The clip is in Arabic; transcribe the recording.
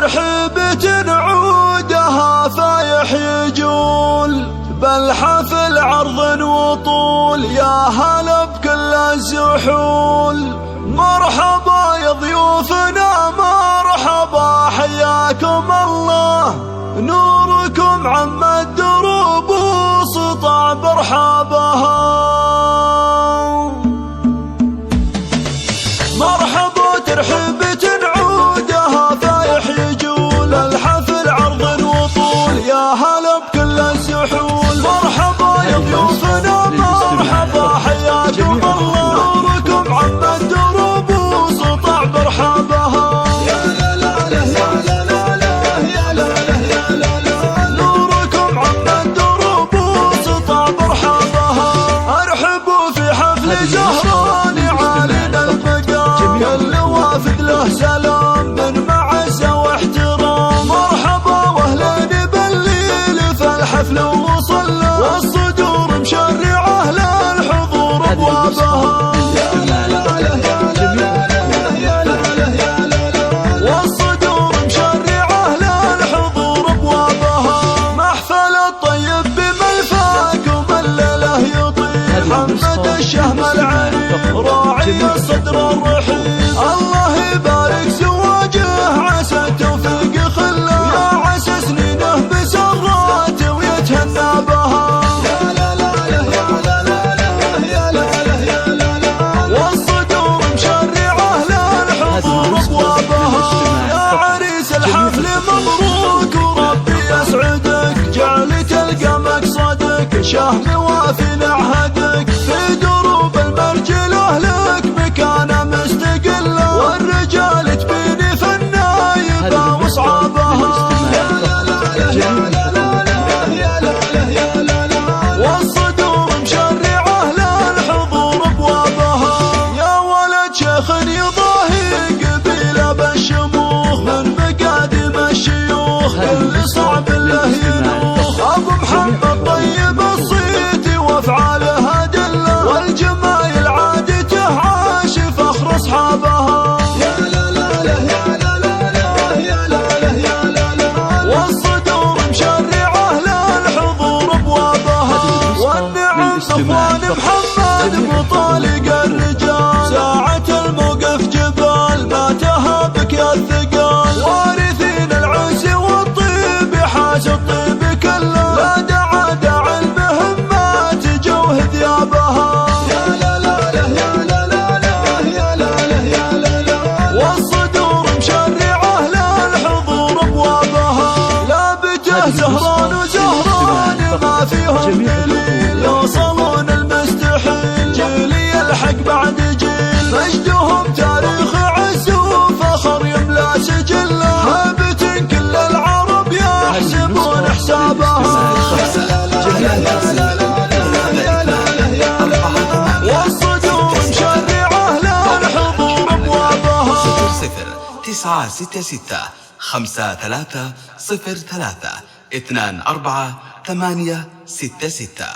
ترحيبة عودها فايح يجول، بالحفل عرض وطول يا هلا بكل الزحول. مرحبا يا ضيوفنا مرحبا حياكم الله، نوركم عم الدروب وسطع برحابها. مرحبا ترحيبة عودها فايح يجول، الحفل عرض وطول يا هلا بكل الزحول. مرحبا يا ضيوفنا مرحبا حياكم الله، نوركم عم الدروب وسطع برحابها. يا لا لا لا يا لا لا يا لا لا يا لا لا، نوركم عم الدروب وسطع برحابها. ارحبوا في حفل زهران عالينا المقام، اللي وافد له سلام من معزة واحترام. مرحبا واهلين بالليل في الحفل وصلى، والصدور مشرعة للحضور ابوابها. يا لا لا يا لا لا يا لا لا يا لا لا، والصدور مشرعة للحضور ابوابها. محفل الطيب بملفاك وملله يطير، محمد الشهم العريق راعي الصدر الرحيم. الله يبارك زواجه عسى التوفيق خله، يا عسى سنينه بسرات ويتهنى بها. يا لا لا يا لا لا يا لا لا يا لا لا، والصدور مشرعة للحضور ابوابها. يا عريس الحفل مبروك وربي يسعدك، جعل تلقى مقصدك شهم وافي نعهدك. في دروب المرجله لك مكانه مستقله، والرجال تبيني في النايبه واصحابها. يا لا لا يا لا لا يا لا لا يا لا لا، والصدور مشرعة للحضور ابوابها. يا ولد شيخ يضاهي قبيله بالشموخ، من مقادم الشيوخ اللي صعب له ينوخ. ابو محمد طيب الصيتي وافعاله ادله، والجمايل عادته عاش فخر اصحابها. يا لا لا يا لا لا يا لا لا يا لا لا، والصدور مشرعة للحضور ابوابها. والنعم صفوان محمد مطالق الرجال، ساعة الموقف جبال ما تهابك يا الثقال. وارثين العز والطيب حاز الطيب كله، لا دعا المهمات جوه ثيابها. يا لا لا يا لا لا يا لا لا يا لا لا، والصدور مشرعة للحضور ابوابها. لابته زهران وزهران ما فيهم دليل، يوصلون المستحيل جيل يلحق بعد جيل. مجدهم تاريخ عز وفخر يملا سجله، هابة كل العرب يحسبون حسابها. والصدور مشرعة للحضور ابوابها. 0966 5303 24 866.